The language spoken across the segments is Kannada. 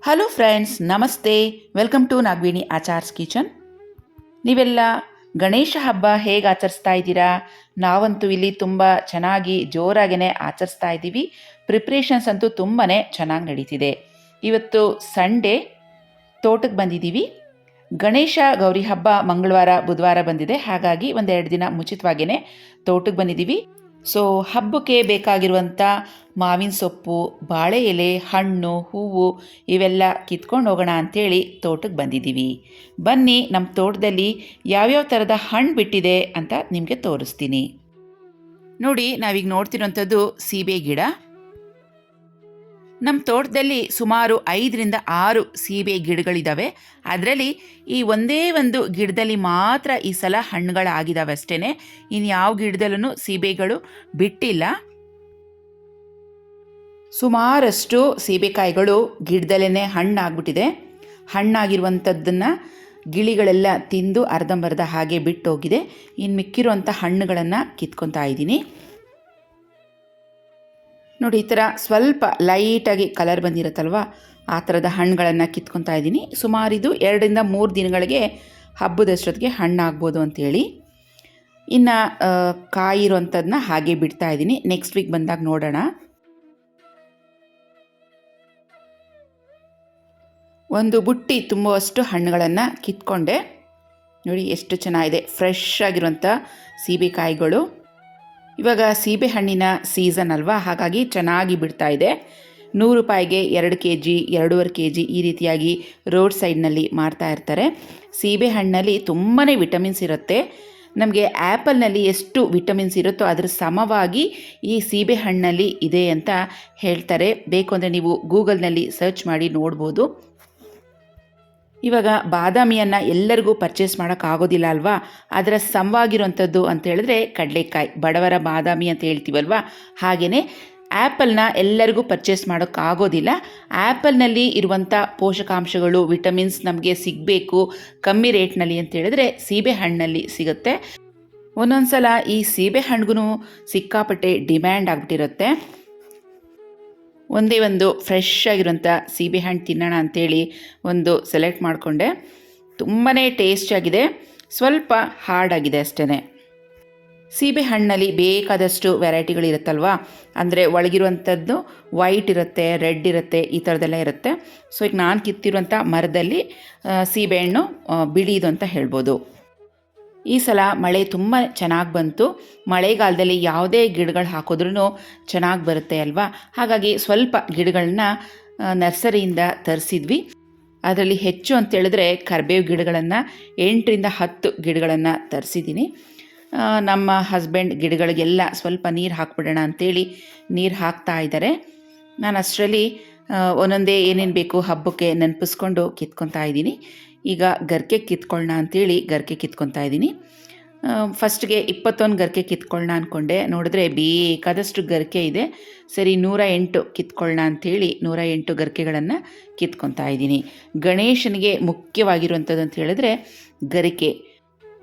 ಹಲೋ ಫ್ರೆಂಡ್ಸ್, ನಮಸ್ತೆ. Welcome to Nagaveni Achar's kitchen. ನೀವೆಲ್ಲ ಗಣೇಶ ಹಬ್ಬ ಹೇಗೆ ಆಚರಿಸ್ತಾ ಇದ್ದೀರಾ? ನಾವಂತೂ ಇಲ್ಲಿ ತುಂಬ ಚೆನ್ನಾಗಿ ಜೋರಾಗೇ ಆಚರಿಸ್ತಾ ಇದ್ದೀವಿ. ಪ್ರಿಪ್ರೇಷನ್ಸ್ ಅಂತೂ ತುಂಬಾ ಚೆನ್ನಾಗಿ ನಡೀತಿದೆ. ಇವತ್ತು ಸಂಡೇ, ತೋಟಕ್ಕೆ ಬಂದಿದ್ದೀವಿ. ಗಣೇಶ ಗೌರಿ ಹಬ್ಬ ಮಂಗಳವಾರ ಬುಧವಾರ ಬಂದಿದೆ. ಹಾಗಾಗಿ ಒಂದೆರಡು ದಿನ ಮುಂಚಿತವಾಗಿಯೇ ತೋಟಕ್ಕೆ ಬಂದಿದ್ದೀವಿ. ಸೊ ಹಬ್ಬಕ್ಕೆ ಬೇಕಾಗಿರುವಂಥ ಮಾವಿನ ಸೊಪ್ಪು, ಬಾಳೆ ಎಲೆ, ಹಣ್ಣು, ಹೂವು ಇವೆಲ್ಲ ಕಿತ್ಕೊಂಡು ಹೋಗೋಣ ಅಂಥೇಳಿ ತೋಟಕ್ಕೆ ಬಂದಿದ್ದೀವಿ. ಬನ್ನಿ, ನಮ್ಮ ತೋಟದಲ್ಲಿ ಯಾವ್ಯಾವ ಥರದ ಹಣ್ಣು ಬಿಟ್ಟಿದೆ ಅಂತ ನಿಮಗೆ ತೋರಿಸ್ತೀನಿ. ನೋಡಿ, ನಾವೀಗ ನೋಡ್ತಿರೋಂಥದ್ದು ಸೀಬೆ ಗಿಡ. ನಮ್ಮ ತೋಟದಲ್ಲಿ ಸುಮಾರು 5ರಿಂದ 6 ಸೀಬೆ ಗಿಡಗಳಿದ್ದಾವೆ. ಅದರಲ್ಲಿ ಈ ಒಂದೇ ಒಂದು ಗಿಡದಲ್ಲಿ ಮಾತ್ರ ಈ ಸಲ ಹಣ್ಣುಗಳಾಗಿದ್ದಾವೆ ಅಷ್ಟೇ. ಇನ್ನು ಯಾವ ಗಿಡದಲ್ಲೂ ಸೀಬೆಗಳು ಬಿಟ್ಟಿಲ್ಲ. ಸುಮಾರಷ್ಟು ಸೀಬೆಕಾಯಿಗಳು ಗಿಡದಲ್ಲೇ ಹಣ್ಣಾಗ್ಬಿಟ್ಟಿದೆ. ಹಣ್ಣಾಗಿರುವಂಥದ್ದನ್ನು ಗಿಳಿಗಳೆಲ್ಲ ತಿಂದು ಅರ್ಧಂಬರ್ಧ ಹಾಗೆ ಬಿಟ್ಟೋಗಿದೆ. ಇನ್ನು ಮಿಕ್ಕಿರುವಂಥ ಹಣ್ಣುಗಳನ್ನು ಕಿತ್ಕೊತಾ ಇದ್ದೀನಿ. ನೋಡಿ, ಈ ಥರ ಸ್ವಲ್ಪ ಲೈಟಾಗಿ ಕಲರ್ ಬಂದಿರುತ್ತಲ್ವ, ಆ ಥರದ ಹಣ್ಣುಗಳನ್ನು ಕಿತ್ಕೊತಾ ಇದ್ದೀನಿ. ಸುಮಾರು ಇದು 2ರಿಂದ 3 ದಿನಗಳಿಗೆ ಹಬ್ಬದಷ್ಟೊತ್ತಿಗೆ ಹಣ್ಣಾಗ್ಬೋದು ಅಂಥೇಳಿ. ಇನ್ನು ಕಾಯಿರೋಂಥದ್ದನ್ನ ಹಾಗೆ ಬಿಡ್ತಾ ಇದ್ದೀನಿ. ನೆಕ್ಸ್ಟ್ ವೀಕ್ ಬಂದಾಗ ನೋಡೋಣ. ಒಂದು ಬುಟ್ಟಿ ತುಂಬುವಷ್ಟು ಹಣ್ಣುಗಳನ್ನು ಕಿತ್ಕೊಂಡೆ. ನೋಡಿ ಎಷ್ಟು ಚೆನ್ನಾಗಿದೆ, ಫ್ರೆಶ್ ಆಗಿರುವಂಥ ಸೀಬೆಕಾಯಿಗಳು. ಇವಾಗ ಸೀಬೆ ಹಣ್ಣಿನ ಸೀಸನ್ ಅಲ್ವಾ, ಹಾಗಾಗಿ ಚೆನ್ನಾಗಿ ಬಿಡ್ತಾ ಇದೆ. 100 ರೂಪಾಯಿಗೆ 2 kg, 2.5 kg ಈ ರೀತಿಯಾಗಿ ರೋಡ್ ಸೈಡ್ನಲ್ಲಿ ಮಾರ್ತಾ ಇರ್ತಾರೆ. ಸೀಬೆ ಹಣ್ಣಲ್ಲಿ ತುಂಬಾ ವಿಟಮಿನ್ಸ್ ಇರುತ್ತೆ. ನಮಗೆ ಆ್ಯಪಲ್ನಲ್ಲಿ ಎಷ್ಟು ವಿಟಮಿನ್ಸ್ ಇರುತ್ತೋ ಅದರ ಸಮವಾಗಿ ಈ ಸೀಬೆ ಹಣ್ಣಲ್ಲಿ ಇದೆ ಅಂತ ಹೇಳ್ತಾರೆ. ಬೇಕು ಅಂದರೆ ನೀವು ಗೂಗಲ್ನಲ್ಲಿ ಸರ್ಚ್ ಮಾಡಿ ನೋಡ್ಬೋದು. ಇವಾಗ ಬಾದಾಮಿಯನ್ನು ಎಲ್ಲರಿಗೂ ಪರ್ಚೇಸ್ ಮಾಡೋಕ್ಕಾಗೋದಿಲ್ಲ ಅಲ್ವಾ, ಅದರ ಸಮವಾಗಿರುವಂಥದ್ದು ಅಂತ ಹೇಳಿದ್ರೆ ಕಡಲೆಕಾಯಿ, ಬಡವರ ಬಾದಾಮಿ ಅಂತ ಹೇಳ್ತೀವಲ್ವ. ಹಾಗೆಯೇ ಆ್ಯಪಲ್ನ ಎಲ್ಲರಿಗೂ ಪರ್ಚೇಸ್ ಮಾಡೋಕ್ಕಾಗೋದಿಲ್ಲ. ಆ್ಯಪಲ್ನಲ್ಲಿ ಇರುವಂಥ ಪೋಷಕಾಂಶಗಳು, ವಿಟಮಿನ್ಸ್ ನಮಗೆ ಸಿಗಬೇಕು ಕಮ್ಮಿ ರೇಟ್ನಲ್ಲಿ ಅಂತ ಹೇಳಿದ್ರೆ ಸೀಬೆ ಹಣ್ಣಲ್ಲಿ ಸಿಗುತ್ತೆ. ಒಂದೊಂದು ಸಲ ಈ ಸೀಬೆ ಹಣ್ಣಿಗೂ ಸಿಕ್ಕಾಪಟ್ಟೆ ಡಿಮ್ಯಾಂಡ್ ಆಗಿಬಿಟ್ಟಿರುತ್ತೆ. ಒಂದೇ ಒಂದು ಫ್ರೆಶ್ ಆಗಿರುವಂಥ ಸೀಬೆ ಹಣ್ಣು ತಿನ್ನೋಣ ಅಂಥೇಳಿ ಒಂದು ಸೆಲೆಕ್ಟ್ ಮಾಡಿಕೊಂಡೆ. ತುಂಬಾ ಟೇಸ್ಟಿಯಾಗಿದೆ, ಸ್ವಲ್ಪ ಹಾರ್ಡಾಗಿದೆ ಅಷ್ಟೇ. ಸೀಬೆ ಹಣ್ಣಲ್ಲಿ ಬೇಕಾದಷ್ಟು ವೆರೈಟಿಗಳಿರುತ್ತಲ್ವ, ಅಂದರೆ ಒಳಗಿರುವಂಥದ್ದು ವೈಟ್ ಇರುತ್ತೆ, ರೆಡ್ ಇರುತ್ತೆ, ಈ ಥರದ್ದೆಲ್ಲ ಇರುತ್ತೆ. ಸೊ ಈಗ ನಾನು ಕಿತ್ತಿರುವಂಥ ಮರದಲ್ಲಿ ಸೀಬೆಹಣ್ಣು ಬಿಳಿದು ಅಂತ ಹೇಳ್ಬೋದು. ಈ ಸಲ ಮಳೆ ತುಂಬ ಚೆನ್ನಾಗಿ ಬಂತು. ಮಳೆಗಾಲದಲ್ಲಿ ಯಾವುದೇ ಗಿಡಗಳು ಹಾಕಿದ್ರೂ ಚೆನ್ನಾಗಿ ಬರುತ್ತೆ ಅಲ್ವಾ. ಹಾಗಾಗಿ ಸ್ವಲ್ಪ ಗಿಡಗಳನ್ನ ನರ್ಸರಿಯಿಂದ ತರಿಸಿದ್ವಿ. ಅದರಲ್ಲಿ ಹೆಚ್ಚು ಅಂತೇಳಿದ್ರೆ ಕರಿಬೇವು ಗಿಡಗಳನ್ನು 8ರಿಂದ 10 ಗಿಡಗಳನ್ನು ತರಿಸಿದ್ದೀನಿ. ನಮ್ಮ ಹಸ್ಬೆಂಡ್ ಗಿಡಗಳಿಗೆಲ್ಲ ಸ್ವಲ್ಪ ನೀರು ಹಾಕ್ಬಿಡೋಣ ಅಂಥೇಳಿ ನೀರು ಹಾಕ್ತಾ ಇದ್ದಾರೆ. ನಾನು ಅಷ್ಟರಲ್ಲಿ ಒಂದೊಂದೇ ಏನೇನು ಬೇಕು ಹಬ್ಬಕ್ಕೆ ನೆನಪಿಸ್ಕೊಂಡು ಕಿತ್ಕೊತಾ ಇದ್ದೀನಿ. ಈಗ ಗರಿಕೆ ಕಿತ್ಕೊಳ್ಳೋಣ ಅಂಥೇಳಿ ಗರಿಕೆ ಕಿತ್ಕೊತಾ ಇದ್ದೀನಿ. ಫಸ್ಟ್ಗೆ 21 ಗರಿಕೆ ಕಿತ್ಕೊಳ್ಳೋಣ ಅಂದ್ಕೊಂಡೆ. ನೋಡಿದ್ರೆ ಬೇಕಾದಷ್ಟು ಗರಿಕೆ ಇದೆ. ಸರಿ 108 ಕಿತ್ಕೊಳ್ಳೋಣ ಅಂಥೇಳಿ 108 ಗರಿಕೆಗಳನ್ನು ಕಿತ್ಕೊತಾ ಇದ್ದೀನಿ. ಗಣೇಶನಿಗೆ ಮುಖ್ಯವಾಗಿರುವಂಥದ್ದು ಅಂತ ಹೇಳಿದ್ರೆ ಗರಿಕೆ.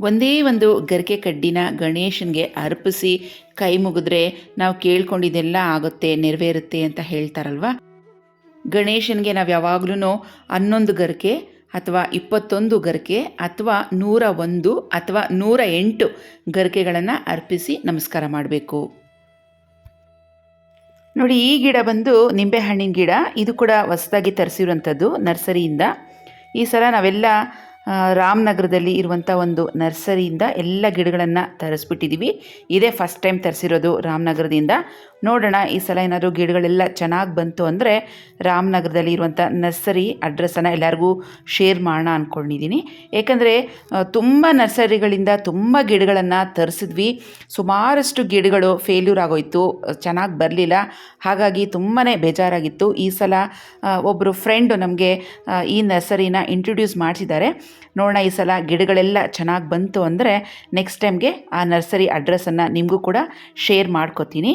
ಒಂದೇ ಒಂದು ಗರಿಕೆ ಕಡ್ಡಿನ ಗಣೇಶನಿಗೆ ಅರ್ಪಿಸಿ ಕೈ ಮುಗಿದ್ರೆ ನಾವು ಕೇಳ್ಕೊಂಡಿದ್ದೆಲ್ಲ ಆಗುತ್ತೆ, ನೆರವೇರುತ್ತೆ ಅಂತ ಹೇಳ್ತಾರಲ್ವ. ಗಣೇಶನಿಗೆ ನಾವು ಯಾವಾಗಲೂ 11 ಗರಿಕೆ ಅಥವಾ 21 ಗರಿಕೆ ಅಥವಾ 101 ಅಥವಾ 108 ಗರಿಕೆಗಳನ್ನು ಅರ್ಪಿಸಿ ನಮಸ್ಕಾರ ಮಾಡಬೇಕು. ನೋಡಿ, ಈ ಗಿಡ ಬಂದು ನಿಂಬೆಹಣ್ಣಿನ ಗಿಡ. ಇದು ಕೂಡ ಹೊಸದಾಗಿ ತರಿಸಿರುವಂಥದ್ದು ನರ್ಸರಿಯಿಂದ. ಈ ಸಲ ನಾವೆಲ್ಲ ರಾಮನಗರದಲ್ಲಿ ಇರುವಂಥ ಒಂದು ನರ್ಸರಿಯಿಂದ ಎಲ್ಲ ಗಿಡಗಳನ್ನು ತರಿಸ್ಬಿಟ್ಟಿದ್ದೀವಿ. ಇದೇ ಫಸ್ಟ್ ಟೈಮ್ ತರಿಸಿರೋದು ರಾಮನಗರದಿಂದ. ನೋಡೋಣ ಈ ಸಲ ಏನಾದರೂ ಗಿಡಗಳೆಲ್ಲ ಚೆನ್ನಾಗಿ ಬಂತು ಅಂದರೆ ರಾಮನಗರದಲ್ಲಿ ಇರುವಂಥ ನರ್ಸರಿ ಅಡ್ರೆಸ್ಸನ್ನು ಎಲ್ಲರಿಗೂ ಶೇರ್ ಮಾಡೋಣ ಅಂದ್ಕೊಂಡಿದ್ದೀನಿ. ಏಕೆಂದರೆ ತುಂಬ ನರ್ಸರಿಗಳಿಂದ ತುಂಬ ಗಿಡಗಳನ್ನು ತರಿಸಿದ್ವಿ. ಸುಮಾರಷ್ಟು ಗಿಡಗಳು ಫೇಲ್ಯೂರ್ ಆಗೋಯಿತು, ಚೆನ್ನಾಗಿ ಬರಲಿಲ್ಲ. ಹಾಗಾಗಿ ತುಂಬಾ ಬೇಜಾರಾಗಿತ್ತು. ಈ ಸಲ ಒಬ್ಬರು ಫ್ರೆಂಡು ನಮಗೆ ಈ ನರ್ಸರಿನ ಇಂಟ್ರೊಡ್ಯೂಸ್ ಮಾಡಿಸಿದ್ದಾರೆ. ನೋಡೋಣ ಈ ಸಲ ಗಿಡಗಳೆಲ್ಲ ಚೆನ್ನಾಗಿ ಬಂತು ಅಂದರೆ ನೆಕ್ಸ್ಟ್ ಟೈಮ್ಗೆ ಆ ನರ್ಸರಿ ಅಡ್ರೆಸ್ಸನ್ನು ನಿಮಗೂ ಕೂಡ ಶೇರ್ ಮಾಡ್ಕೋತೀನಿ.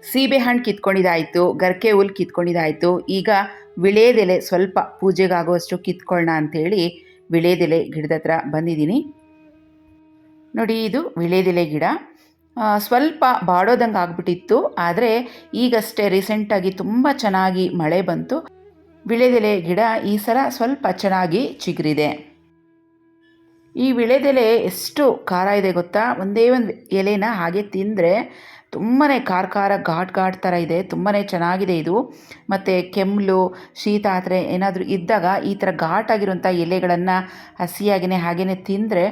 ಸೀಬೆ ಹಣ್ಣು ಕಿತ್ಕೊಂಡಿದ್ದಾಯಿತು, ಗರಿಕೆ ಹುಲ್ಲು ಕಿತ್ಕೊಂಡಿದ್ದಾಯಿತು. ಈಗ ವಿಳೆದೆಲೆ ಸ್ವಲ್ಪ ಪೂಜೆಗಾಗುವಷ್ಟು ಕಿತ್ಕೊಳ್ಳೋಣ ಅಂಥೇಳಿ ವಿಳೆದೆಲೆ ಗಿಡದ ಹತ್ರ ಬಂದಿದ್ದೀನಿ. ನೋಡಿ, ಇದು ವಿಳೆದೆಲೆ ಗಿಡ. ಸ್ವಲ್ಪ ಬಾಡೋದಂಗೆ ಆಗಿಬಿಟ್ಟಿತ್ತು. ಆದರೆ ಈಗಷ್ಟೇ ರೀಸೆಂಟಾಗಿ ತುಂಬ ಚೆನ್ನಾಗಿ ಮಳೆ ಬಂತು. ವಿಳೆದೆಲೆ ಗಿಡ ಈ ಸಲ ಸ್ವಲ್ಪ ಚೆನ್ನಾಗಿ ಚಿಗುರಿದೆ. ಈ ವಿಳೆದೆಲೆ ಎಷ್ಟು ಖಾರ ಇದೆ ಗೊತ್ತಾ? ಒಂದೇ ಒಂದು ಎಲೆನ ಹಾಗೆ ತಿಂದರೆ ತುಂಬಾ ಖಾರ ಘಾಟ್ ಥರ ಇದೆ. ತುಂಬಾ ಚೆನ್ನಾಗಿದೆ ಇದು. ಮತ್ತು ಕೆಮ್ಮು, ಶೀತ ಆ ಥರ ಏನಾದರೂ ಇದ್ದಾಗ ಈ ಥರ ಘಾಟಾಗಿರುವಂಥ ಎಲೆಗಳನ್ನು ಹಾಗೇ ತಿಂದರೆ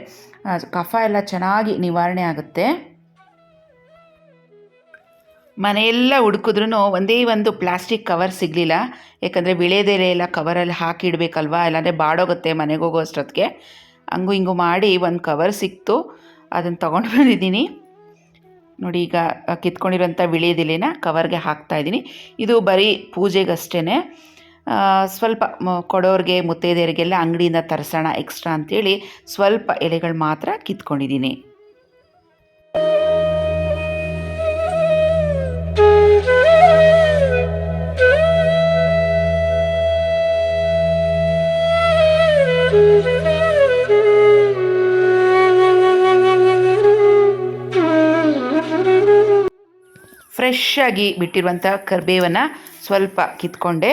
ಕಫ ಎಲ್ಲ ಚೆನ್ನಾಗಿ ನಿವಾರಣೆ ಆಗುತ್ತೆ. ಮನೆಯೆಲ್ಲ ಹುಡುಕಿದ್ರೂ ಒಂದೇ ಒಂದು ಪ್ಲಾಸ್ಟಿಕ್ ಕವರ್ ಸಿಗಲಿಲ್ಲ. ಯಾಕಂದರೆ ವಿಳೆದೆಲೆ ಎಲ್ಲ ಕವರಲ್ಲಿ ಹಾಕಿ ಇಡಬೇಕಲ್ವ, ಇಲ್ಲಾಂದರೆ ಬಾಡೋಗುತ್ತೆ ಮನೆಗೆ ಹೋಗೋ ಅಷ್ಟೊತ್ತಿಗೆ. ಹಂಗು ಹಿಂಗು ಮಾಡಿ ಒಂದು ಕವರ್ ಸಿಕ್ತು, ಅದನ್ನು ತೊಗೊಂಡು ಬಂದಿದ್ದೀನಿ. ನೋಡಿ, ಈಗ ಕಿತ್ಕೊಂಡಿರೋಂಥ ವಿಳೆದೆಲೆನ ಕವರ್ಗೆ ಹಾಕ್ತಾಯಿದ್ದೀನಿ. ಇದು ಬರೀ ಪೂಜೆಗಷ್ಟೇ. ಸ್ವಲ್ಪ ಕೊಡೋರಿಗೆ ಮುತ್ತೈದೆಯರಿಗೆಲ್ಲ ಅಂಗಡಿಯಿಂದ ತರಿಸೋಣ ಎಕ್ಸ್ಟ್ರಾ ಅಂಥೇಳಿ ಸ್ವಲ್ಪ ಎಲೆಗಳು ಮಾತ್ರ ಕಿತ್ಕೊಂಡಿದ್ದೀನಿ. ಫ್ರೆಶ್ ಆಗಿ ಬಿಟ್ಟಿರುವಂಥ ಕರಿಬೇವನ್ನು ಸ್ವಲ್ಪ ಕಿತ್ಕೊಂಡೆ.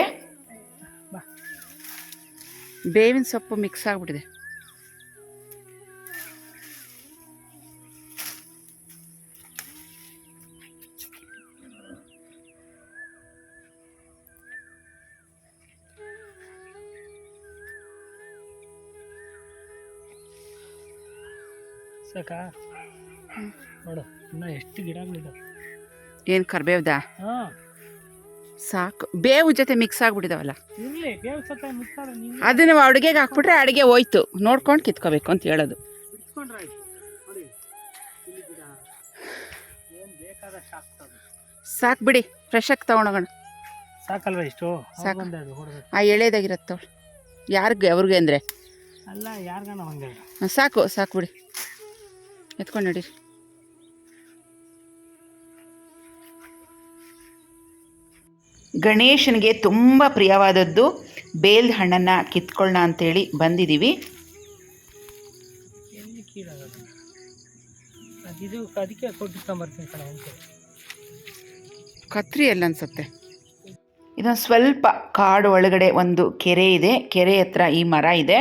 ಬೇವಿನ ಸೊಪ್ಪು ಮಿಕ್ಸ್ ಆಗಿಬಿಟ್ಟಿದೆ. ಸಾಕಾ? ನೋಡು ಇನ್ನು ಎಷ್ಟು ಗಿಡಗಳಿದಾವೆ. ಏನು ಕರಿಬೇವ್ದಾ? ಸಾಕು. ಬೇವು ಜೊತೆ ಮಿಕ್ಸ್ ಆಗಿಬಿಟ್ಟಿದಾವಲ್ಲ, ಅದನ್ನು ಅಡುಗೆಗೆ ಹಾಕ್ಬಿಟ್ರೆ ಅಡುಗೆ ಹೋಯ್ತು. ನೋಡ್ಕೊಂಡು ಕಿತ್ಕೋಬೇಕು ಅಂತ ಹೇಳೋದು. ಸಾಕು ಬಿಡಿ, ಫ್ರೆಶ್ ಆಗಿ ತೊಗೊಂಡೋಗೋಣ. ಸಾಕಲ್ವ ಇಷ್ಟು? ಸಾಕು. ಆ ಎಳೆದಾಗಿರತ್ತವ ಯಾರಿಗೆ? ಅವ್ರಿಗೆ ಅಂದರೆ ಅಲ್ಲ, ಯಾರಿಗಾನ ಹಂಗೆ. ಸಾಕು ಸಾಕು ಬಿಡಿ, ಎತ್ಕೊಂಡು ನಡೀರಿ. ಗಣೇಶನಿಗೆ ತುಂಬ ಪ್ರಿಯವಾದದ್ದು ಬೇಲ್ದ ಹಣ್ಣನ್ನು ಕಿತ್ಕೊಳ್ಳೋಣ ಅಂಥೇಳಿ ಬಂದಿದ್ದೀವಿ. ಅದಕ್ಕೆ ಕೊಟ್ಟಿರ್ಕೊಂಬರ್ತೀನಿ ಕಣ. ಕತ್ರಿ ಎಲ್ಲ ಅನ್ಸುತ್ತೆ. ಇದೊಂದು ಸ್ವಲ್ಪ ಕಾಡು ಒಳಗಡೆ ಒಂದು ಕೆರೆ ಇದೆ. ಕೆರೆ ಹತ್ರ ಈ ಮರ ಇದೆ.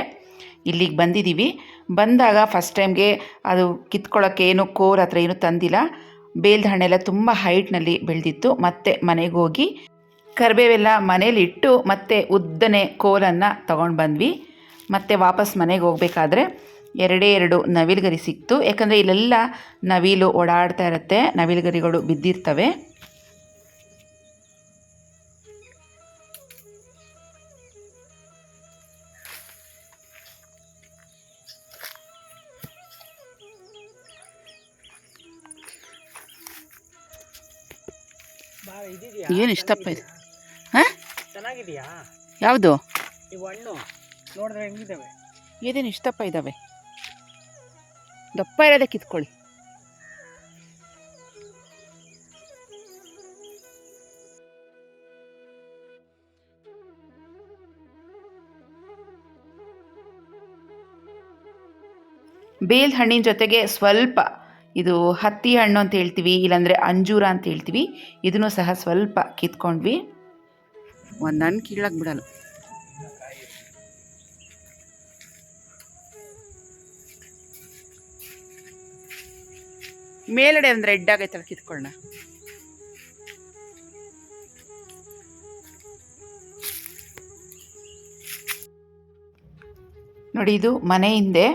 ಇಲ್ಲಿಗೆ ಬಂದಿದ್ದೀವಿ. ಬಂದಾಗ ಫಸ್ಟ್ ಟೈಮ್ಗೆ ಅದು ಕಿತ್ಕೊಳ್ಳೋಕ್ಕೆ ಏನು ಕೋರ್ ಹತ್ರ ಏನು ತಂದಿಲ್ಲ. ಬೇಲ್ದ ಹಣ್ಣೆಲ್ಲ ತುಂಬ ಹೈಟ್ನಲ್ಲಿ ಬೆಳೆದಿತ್ತು. ಮತ್ತೆ ಮನೆಗೆ ಹೋಗಿ ಕರಿಬೇವೆಲ್ಲ ಮನೇಲಿ ಇಟ್ಟು ಮತ್ತೆ ಉದ್ದನೆ ಕೋಲನ್ನು ತೊಗೊಂಡು ಬಂದ್ವಿ. ಮತ್ತು ವಾಪಸ್ ಮನೆಗೆ ಹೋಗಬೇಕಾದ್ರೆ ಎರಡು ನವಿಲುಗರಿ ಸಿಕ್ತು. ಯಾಕಂದರೆ ಇಲ್ಲೆಲ್ಲ ನವಿಲು ಓಡಾಡ್ತಾ ಇರುತ್ತೆ, ನವಿಲುಗರಿಗಳು ಬಿದ್ದಿರ್ತವೆ. ಏನು ಇಷ್ಟಪ್ಪ ಇದು? ಹಾಂ, ಚೆನ್ನಾಗಿದೆಯಾ? ಯಾವುದು? ಇವು ಹಣ್ಣು ನೋಡಿದ್ರೆ ಹೆಂಗಿದ್ದಾವೆ? ಏನೇನು ಇಷ್ಟಪ್ಪ ಇದ್ದಾವೆ. ದಪ್ಪ ಇರೋದೇ ಕಿತ್ಕೊಳ್ಳಿ. ಬೇಲ್ದ ಹಣ್ಣಿನ ಜೊತೆಗೆ ಸ್ವಲ್ಪ ಇದು ಹತ್ತಿ ಹಣ್ಣು ಅಂತ ಹೇಳ್ತೀವಿ, ಇಲ್ಲಾಂದರೆ ಅಂಜೂರ ಅಂತ ಹೇಳ್ತೀವಿ, ಇದನ್ನು ಸಹ ಸ್ವಲ್ಪ ಕಿತ್ಕೊಂಡ್ವಿ. ಒಂದು ಹಣ್ಣು ಕೀಳಕ್ಕೆ ಬಿಡಲ್ಲ. ಮೇಲ್ಗಡೆ ಒಂದು ರೆಡ್ ಆಗೈತಲ್ಲ, ಕಿತ್ಕೊಳ್ಳೋಣ. ನೋಡಿ, ಇದು ಮನೆ ಹಿಂದೆ.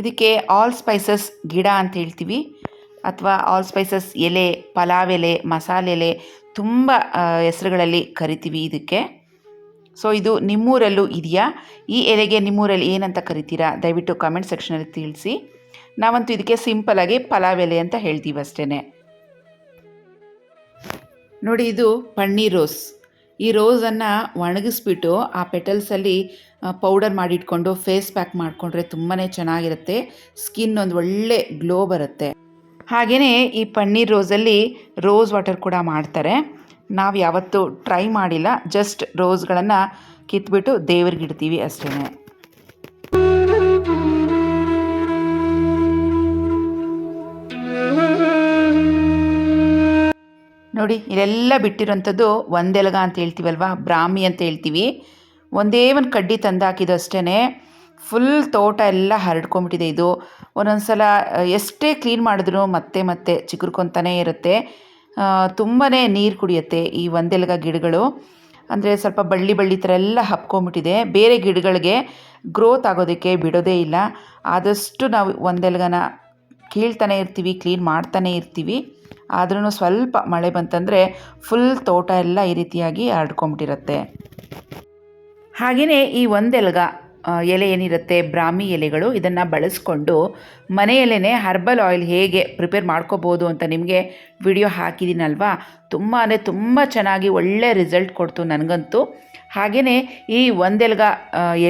ಇದಕ್ಕೆ ಆಲ್ ಸ್ಪೈಸಸ್ ಗಿಡ ಅಂತ ಹೇಳ್ತೀವಿ, ಅಥವಾ ಆಲ್ ಸ್ಪೈಸಸ್ ಎಲೆ, ಪಲಾವ್ ಎಲೆ, ಮಸಾಲೆ ಎಲೆ, ತುಂಬ ಹೆಸರುಗಳಲ್ಲಿ ಕರಿತೀವಿ ಇದಕ್ಕೆ. ಸೊ ಇದು ನಿಮ್ಮೂರಲ್ಲೂ ಇದೆಯಾ? ಈ ಎಲೆಗೆ ನಿಮ್ಮೂರಲ್ಲಿ ಏನಂತ ಕರಿತೀರಾ? ದಯವಿಟ್ಟು ಕಮೆಂಟ್ ಸೆಕ್ಷನಲ್ಲಿ ತಿಳಿಸಿ. ನಾವಂತೂ ಇದಕ್ಕೆ ಸಿಂಪಲಾಗಿ ಪಲಾವ್ ಎಲೆ ಅಂತ ಹೇಳ್ತೀವಿ ಅಷ್ಟೇ. ನೋಡಿ, ಇದು ಪನ್ನೀರ್ ರೋಸ್. ಈ ರೋಸನ್ನು ಒಣಗಿಸ್ಬಿಟ್ಟು ಆ ಪೆಟಲ್ಸಲ್ಲಿ ಪೌಡರ್ ಮಾಡಿಟ್ಕೊಂಡು ಫೇಸ್ ಪ್ಯಾಕ್ ಮಾಡಿಕೊಂಡ್ರೆ ತುಂಬಾ ಚೆನ್ನಾಗಿರುತ್ತೆ. ಸ್ಕಿನ್ ಒಂದು ಒಳ್ಳೆ ಗ್ಲೋ ಬರುತ್ತೆ. ಹಾಗೆಯೇ ಈ ಪನ್ನೀರ್ ರೋಸಲ್ಲಿ ರೋಸ್ ವಾಟರ್ ಕೂಡ ಮಾಡ್ತಾರೆ. ನಾವು ಯಾವತ್ತೂ ಟ್ರೈ ಮಾಡಿಲ್ಲ. ಜಸ್ಟ್ ರೋಸ್ಗಳನ್ನು ಕಿತ್ಬಿಟ್ಟು ದೇವ್ರಿಗೆ ಇಡ್ತೀವಿ ಅಷ್ಟೇ. ನೋಡಿ, ಇದೆಲ್ಲ ಬಿಟ್ಟಿರೋಂಥದ್ದು ಒಂದೆಲಗ ಅಂತ ಹೇಳ್ತೀವಲ್ವ, ಬ್ರಾಹ್ಮಿ ಅಂತ ಹೇಳ್ತೀವಿ. ಒಂದೇ ಒಂದು ಕಡ್ಡಿ ತಂದಾಕಿದ್ದು ಅಷ್ಟೇ ಫುಲ್ ತೋಟ ಎಲ್ಲ ಹರಡ್ಕೊಂಬಿಟ್ಟಿದೆ. ಇದು ಒಂದೊಂದು ಸಲ ಎಷ್ಟೇ ಕ್ಲೀನ್ ಮಾಡಿದ್ರೂ ಮತ್ತೆ ಮತ್ತೆ ಚಿಗುರ್ಕೊತಾನೇ ಇರುತ್ತೆ. ತುಂಬಾ ನೀರು ಕುಡಿಯುತ್ತೆ ಈ ಒಂದೆಲಗ ಗಿಡಗಳು. ಅಂದರೆ ಸ್ವಲ್ಪ ಬಳ್ಳಿ ಥರ ಎಲ್ಲ ಹಬ್ಕೊಂಬಿಟ್ಟಿದೆ. ಬೇರೆ ಗಿಡಗಳಿಗೆ ಗ್ರೋತ್ ಆಗೋದಕ್ಕೆ ಬಿಡೋದೇ ಇಲ್ಲ. ಆದಷ್ಟು ನಾವು ಒಂದೆಲಗನ ಕೀಳ್ತಾನೆ ಇರ್ತೀವಿ, ಕ್ಲೀನ್ ಮಾಡ್ತಾನೆ ಇರ್ತೀವಿ. ಆದ್ರೂ ಸ್ವಲ್ಪ ಮಳೆ ಬಂತಂದರೆ ಫುಲ್ ತೋಟ ಎಲ್ಲ ಈ ರೀತಿಯಾಗಿ ಹರಡ್ಕೊಂಬಿಟ್ಟಿರುತ್ತೆ. ಹಾಗೆಯೇ ಈ ಒಂದೆಲಗ ಎಲೆ ಏನಿರುತ್ತೆ, ಬ್ರಾಹ್ಮಿ ಎಲೆಗಳು, ಇದನ್ನು ಬಳಸ್ಕೊಂಡು ಮನೆಯಲ್ಲೇ ಹರ್ಬಲ್ ಆಯಿಲ್ ಹೇಗೆ ಪ್ರಿಪೇರ್ ಮಾಡ್ಕೋಬೋದು ಅಂತ ನಿಮಗೆ ವಿಡಿಯೋ ಹಾಕಿದ್ದೀನಲ್ವಾ. ತುಂಬ ಚೆನ್ನಾಗಿ ಒಳ್ಳೆ ರಿಸಲ್ಟ್ ಕೊಡ್ತು ನನಗಂತೂ. ಹಾಗೆಯೇ ಈ ಒಂದೆಲಗ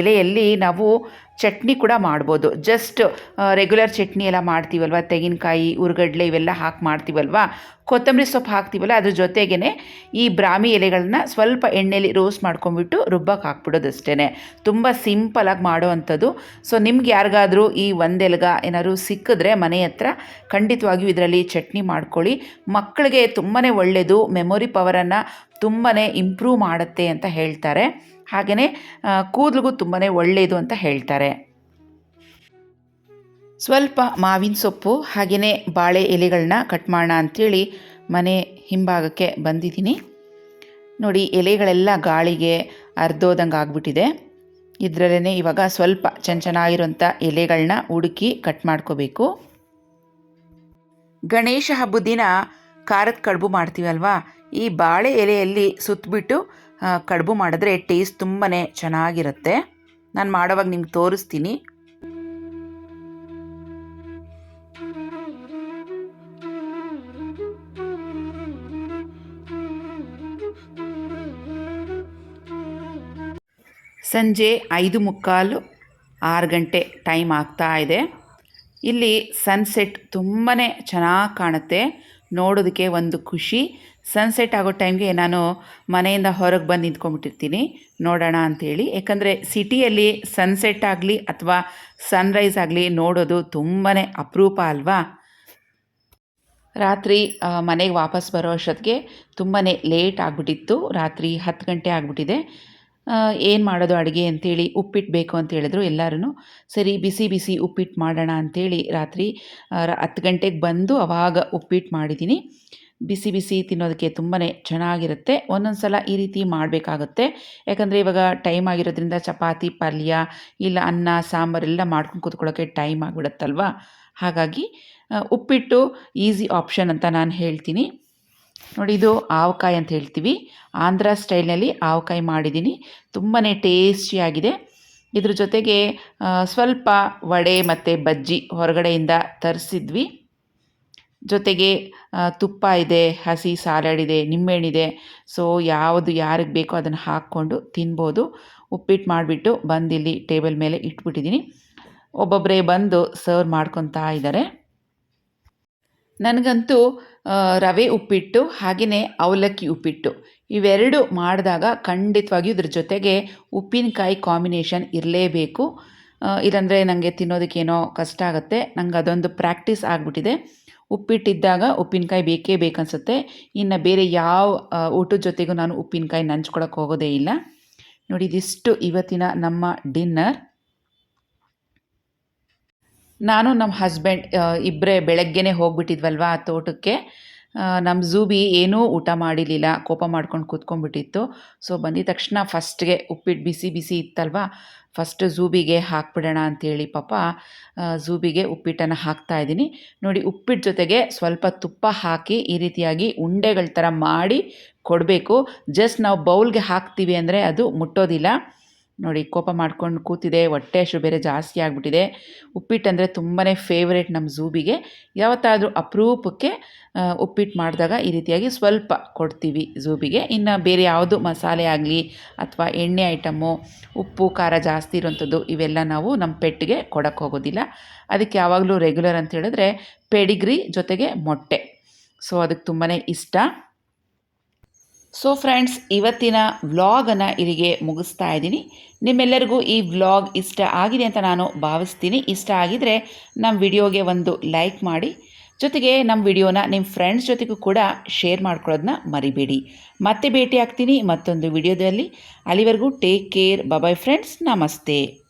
ಎಲೆಯಲ್ಲಿ ನಾವು ಚಟ್ನಿ ಕೂಡ ಮಾಡ್ಬೋದು. ಜಸ್ಟ್ ರೆಗ್ಯುಲರ್ ಚಟ್ನಿ ಎಲ್ಲ ಮಾಡ್ತೀವಲ್ವ, ತೆಂಗಿನಕಾಯಿ, ಉರ್ಗಡ್ಲೆ ಇವೆಲ್ಲ ಹಾಕಿ ಮಾಡ್ತೀವಲ್ವ, ಕೊತ್ತಂಬರಿ ಸೊಪ್ಪು ಹಾಕ್ತೀವಲ್ಲ, ಅದ್ರ ಜೊತೆಗೇ ಈ ಬ್ರಾಹ್ಮಿ ಎಲೆಗಳನ್ನ ಸ್ವಲ್ಪ ಎಣ್ಣೆಯಲ್ಲಿ ರೋಸ್ಟ್ ಮಾಡ್ಕೊಂಬಿಟ್ಟು ರುಬ್ಬಕ್ಕೆ ಹಾಕ್ಬಿಡೋದು ಅಷ್ಟೇ. ತುಂಬ ಸಿಂಪಲಾಗಿ ಮಾಡೋ ಅಂಥದ್ದು. ಸೊ ನಿಮ್ಗೆ ಯಾರಿಗಾದರೂ ಈ ಒಂದೆಲಗ ಏನಾದ್ರು ಸಿಕ್ಕಿದ್ರೆ ಮನೆ ಹತ್ರ ಖಂಡಿತವಾಗಿಯೂ ಇದರಲ್ಲಿ ಚಟ್ನಿ ಮಾಡ್ಕೊಳ್ಳಿ. ಮಕ್ಕಳಿಗೆ ತುಂಬಾ ಒಳ್ಳೆಯದು, ಮೆಮೊರಿ ಪವರನ್ನು ತುಂಬಾ ಇಂಪ್ರೂವ್ ಮಾಡುತ್ತೆ ಅಂತ ಹೇಳ್ತಾರೆ. ಹಾಗೆಯೇ ಕೂದಲಿಗೂ ತುಂಬಾ ಒಳ್ಳೆಯದು ಅಂತ ಹೇಳ್ತಾರೆ. ಸ್ವಲ್ಪ ಮಾವಿನ ಸೊಪ್ಪು ಹಾಗೆಯೇ ಬಾಳೆ ಎಲೆಗಳನ್ನ ಕಟ್ ಮಾಡೋಣ ಅಂಥೇಳಿ ಮನೆ ಹಿಂಭಾಗಕ್ಕೆ ಬಂದಿದ್ದೀನಿ. ನೋಡಿ, ಎಲೆಗಳೆಲ್ಲ ಗಾಳಿಗೆ ಅರ್ಧೋದಂಗೆ ಆಗಿಬಿಟ್ಟಿದೆ. ಇದರಲ್ಲೇ ಇವಾಗ ಸ್ವಲ್ಪ ಚೆನ್ನಾಗಿರೋಂಥ ಎಲೆಗಳನ್ನ ಹುಡುಕಿ ಕಟ್ ಮಾಡ್ಕೋಬೇಕು. ಗಣೇಶ ಹಬ್ಬದ ದಿನ ಖಾರದ ಕಡುಬು ಮಾಡ್ತೀವಲ್ವ, ಈ ಬಾಳೆ ಎಲೆಯಲ್ಲಿ ಸುತ್ತಬಿಟ್ಟು ಕಡುಬು ಮಾಡಿದ್ರೆ ಟೇಸ್ಟ್ ತುಂಬಾ ಚೆನ್ನಾಗಿರುತ್ತೆ. ನಾನು ಮಾಡೋವಾಗ ನಿಮ್ಗೆ ತೋರಿಸ್ತೀನಿ. ಸಂಜೆ 5:45 6 ಗಂಟೆ ಟೈಮ್ ಆಗ್ತಾ ಇದೆ. ಇಲ್ಲಿ ಸನ್ಸೆಟ್ ತುಂಬಾ ಚೆನ್ನಾಗಿ ಕಾಣುತ್ತೆ, ನೋಡೋದಕ್ಕೆ ಒಂದು ಖುಷಿ. ಸನ್ಸೆಟ್ ಆಗೋ ಟೈಮ್ಗೆ ನಾನು ಮನೆಯಿಂದ ಹೊರಗೆ ಬಂದು ನಿಂತ್ಕೊಂಡ್ಬಿಟ್ಟಿರ್ತೀನಿ ನೋಡೋಣ ಅಂಥೇಳಿ. ಯಾಕಂದರೆ ಸಿಟಿಯಲ್ಲಿ ಸನ್ಸೆಟ್ ಆಗಲಿ ಅಥವಾ ಸನ್ರೈಸ್ ಆಗಲಿ ನೋಡೋದು ತುಂಬಾ ಅಪರೂಪ ಅಲ್ವಾ. ರಾತ್ರಿ ಮನೆಗೆ ವಾಪಸ್ ಬರೋ ಅಷ್ಟೊತ್ತಿಗೆ ತುಂಬಾ ಲೇಟ್ ಆಗಿಬಿಟ್ಟಿತ್ತು. ರಾತ್ರಿ 10 ಗಂಟೆ ಆಗಿಬಿಟ್ಟಿದೆ. ಏನು ಮಾಡೋದು ಅಡುಗೆ ಅಂಥೇಳಿ ಉಪ್ಪಿಟ್ಟು ಬೇಕು ಅಂತ ಹೇಳಿದ್ರು ಎಲ್ಲರೂ. ಸರಿ, ಬಿಸಿ ಉಪ್ಪಿಟ್ಟು ಮಾಡೋಣ ಅಂಥೇಳಿ ರಾತ್ರಿ 10 ಗಂಟೆಗೆ ಬಂದು ಆವಾಗ ಉಪ್ಪಿಟ್ಟು ಮಾಡಿದ್ದೀನಿ. ಬಿಸಿ ತಿನ್ನೋದಕ್ಕೆ ತುಂಬಾ ಚೆನ್ನಾಗಿರುತ್ತೆ. ಒಂದೊಂದು ಸಲ ಈ ರೀತಿ ಮಾಡಬೇಕಾಗುತ್ತೆ. ಯಾಕಂದರೆ ಇವಾಗ ಟೈಮ್ ಆಗಿರೋದ್ರಿಂದ ಚಪಾತಿ, ಪಲ್ಯ ಇಲ್ಲ ಅನ್ನ ಸಾಂಬಾರೆಲ್ಲ ಮಾಡ್ಕೊಂಡು ಕೂತ್ಕೊಳ್ಳೋಕ್ಕೆ ಟೈಮ್ ಆಗಿಬಿಡುತ್ತಲ್ವ. ಹಾಗಾಗಿ ಉಪ್ಪಿಟ್ಟು ಈಸಿ ಆಪ್ಷನ್ ಅಂತ ನಾನು ಹೇಳ್ತೀನಿ. ನೋಡಿ, ಇದು ಆವಕಾಯಿ ಅಂತ ಹೇಳ್ತೀವಿ, ಆಂಧ್ರ ಸ್ಟೈಲ್ನಲ್ಲಿ ಆವಕಾಯಿ ಮಾಡಿದ್ದೀನಿ. ತುಂಬಾ ಟೇಸ್ಟಿಯಾಗಿದೆ. ಇದ್ರ ಜೊತೆಗೆ ಸ್ವಲ್ಪ ವಡೆ ಮತ್ತು ಬಜ್ಜಿ ಹೊರಗಡೆಯಿಂದ ತರಿಸಿದ್ವಿ. ಜೊತೆಗೆ ತುಪ್ಪ ಇದೆ, ಹಸಿ ಸಾಲಡ್ ಇದೆ, ನಿಂಬೆಹಣ್ಣಿದೆ. ಸೊ ಯಾವುದು ಯಾರಿಗೆ ಬೇಕೋ ಅದನ್ನು ಹಾಕ್ಕೊಂಡು ತಿನ್ಬೋದು. ಉಪ್ಪಿಟ್ಟು ಮಾಡಿಬಿಟ್ಟು ಬಂದಿಲ್ಲಿ ಟೇಬಲ್ ಮೇಲೆ ಇಟ್ಬಿಟ್ಟಿದ್ದೀನಿ. ಒಬ್ಬೊಬ್ಬರೇ ಬಂದು ಸರ್ವ್ ಮಾಡ್ಕೊತಾ ಇದ್ದಾರೆ. ನನಗಂತೂ ರವೆ ಉಪ್ಪಿಟ್ಟು ಹಾಗೆಯೇ ಅವಲಕ್ಕಿ ಉಪ್ಪಿಟ್ಟು ಇವೆರಡು ಮಾಡಿದಾಗ ಖಂಡಿತವಾಗಿಯೂ ಇದ್ರ ಜೊತೆಗೆ ಉಪ್ಪಿನಕಾಯಿ ಕಾಂಬಿನೇಷನ್ ಇರಲೇಬೇಕು. ಇಲ್ಲಾಂದರೆ ನನಗೆ ತಿನ್ನೋದಕ್ಕೇನೋ ಕಷ್ಟ ಆಗುತ್ತೆ. ನಂಗೆ ಅದೊಂದು ಪ್ರಾಕ್ಟೀಸ್ ಆಗಿಬಿಟ್ಟಿದೆ. ಉಪ್ಪಿಟ್ಟಿದ್ದಾಗ ಉಪ್ಪಿನಕಾಯಿ ಬೇಕೇ ಬೇಕನ್ಸುತ್ತೆ. ಇನ್ನು ಬೇರೆ ಯಾವ ಊಟದ ಜೊತೆಗೂ ನಾನು ಉಪ್ಪಿನಕಾಯಿ ನಂಚ್ಕೊಳಕ್ಕೆ ಹೋಗೋದೇ ಇಲ್ಲ. ನೋಡಿ, ಇದಿಷ್ಟು ಇವತ್ತಿನ ನಮ್ಮ ಡಿನ್ನರ್. ನಾನು ನಮ್ಮ ಹಸ್ಬೆಂಡ್ ಇಬ್ಬರೇ ಬೆಳಗ್ಗೆನೇ ಹೋಗ್ಬಿಟ್ಟಿದ್ವಲ್ವ ತೋಟಕ್ಕೆ. ನಮ್ಮ ಝೂಬಿ ಏನೂ ಊಟ ಮಾಡಿರಲಿಲ್ಲ, ಕೋಪ ಮಾಡ್ಕೊಂಡು ಕೂತ್ಕೊಂಡ್ಬಿಟ್ಟಿತ್ತು. ಸೊ ಬಂದಿದ ತಕ್ಷಣ ಫಸ್ಟ್ಗೆ ಉಪ್ಪಿಟ್ಟು ಬಿಸಿ ಇತ್ತಲ್ವ, ಫಸ್ಟ್ ಝೂಬಿಗೆ ಹಾಕ್ಬಿಡೋಣ ಅಂಥೇಳಿ ಪಾಪ ಝೂಬಿಗೆ ಉಪ್ಪಿಟ್ಟನ್ನು ಹಾಕ್ತಾಯಿದ್ದೀನಿ. ನೋಡಿ, ಉಪ್ಪಿಟ್ಟು ಜೊತೆಗೆ ಸ್ವಲ್ಪ ತುಪ್ಪ ಹಾಕಿ ಈ ರೀತಿಯಾಗಿ ಉಂಡೆಗಳ ಥರ ಮಾಡಿ ಕೊಡಬೇಕು. ಜಸ್ಟ್ ನಾವು ಬೌಲ್ಗೆ ಹಾಕ್ತೀವಿ ಅಂದರೆ ಅದು ಮುಟ್ಟೋದಿಲ್ಲ. ನೋಡಿ, ಕೋಪ ಮಾಡ್ಕೊಂಡು ಕೂತಿದೆ, ಹೊಟ್ಟೆ ಹಸಿವು ಬೇರೆ ಜಾಸ್ತಿ ಆಗಿಬಿಟ್ಟಿದೆ. ಉಪ್ಪಿಟ್ಟು ಅಂದರೆ ತುಂಬಾ ಫೇವ್ರೇಟ್ ನಮ್ಮ ಝೂಬಿಗೆ. ಯಾವತ್ತಾದರೂ ಅಪರೂಪಕ್ಕೆ ಉಪ್ಪಿಟ್ಟು ಮಾಡಿದಾಗ ಈ ರೀತಿಯಾಗಿ ಸ್ವಲ್ಪ ಕೊಡ್ತೀವಿ ಝೂಬಿಗೆ. ಇನ್ನು ಬೇರೆ ಯಾವುದು ಮಸಾಲೆ ಆಗಲಿ ಅಥವಾ ಎಣ್ಣೆ ಐಟಮ್ಮು, ಉಪ್ಪು ಖಾರ ಜಾಸ್ತಿ ಇರೋಂಥದ್ದು ಇವೆಲ್ಲ ನಾವು ನಮ್ಮ ಪೆಟ್ಟಿಗೆ ಕೊಡೋಕ್ಕೆ ಹೋಗೋದಿಲ್ಲ. ಅದಕ್ಕೆ ಯಾವಾಗಲೂ ರೆಗ್ಯುಲರ್ ಅಂತ ಹೇಳಿದ್ರೆ ಪೆಡಿಗ್ರಿ ಜೊತೆಗೆ ಮೊಟ್ಟೆ. ಸೊ ಅದಕ್ಕೆ ತುಂಬಾ ಇಷ್ಟ. ಸೊ ಫ್ರೆಂಡ್ಸ್, ಇವತ್ತಿನ ವ್ಲಾಗನ್ನು ಇಲ್ಲಿಗೆ ಮುಗಿಸ್ತಾ ಇದ್ದೀನಿ. ನಿಮ್ಮೆಲ್ಲರಿಗೂ ಈ ವ್ಲಾಗ್ ಇಷ್ಟ ಆಗಿದೆ ಅಂತ ನಾನು ಭಾವಿಸ್ತೀನಿ. ಇಷ್ಟ ಆಗಿದರೆ ನಮ್ಮ ವಿಡಿಯೋಗೆ ಒಂದು ಲೈಕ್ ಮಾಡಿ, ಜೊತೆಗೆ ನಮ್ಮ ವಿಡಿಯೋನ ನಿಮ್ಮ ಫ್ರೆಂಡ್ಸ್ ಜೊತೆಗೂ ಕೂಡ ಶೇರ್ ಮಾಡ್ಕೊಳ್ಳೋದನ್ನ ಮರಿಬೇಡಿ. ಮತ್ತೆ ಭೇಟಿ ಆಗ್ತೀನಿ ಮತ್ತೊಂದು ವಿಡಿಯೋದಲ್ಲಿ. ಅಲ್ಲಿವರೆಗೂ ಟೇಕ್ ಕೇರ್. Bye friends. ನಮಸ್ತೆ.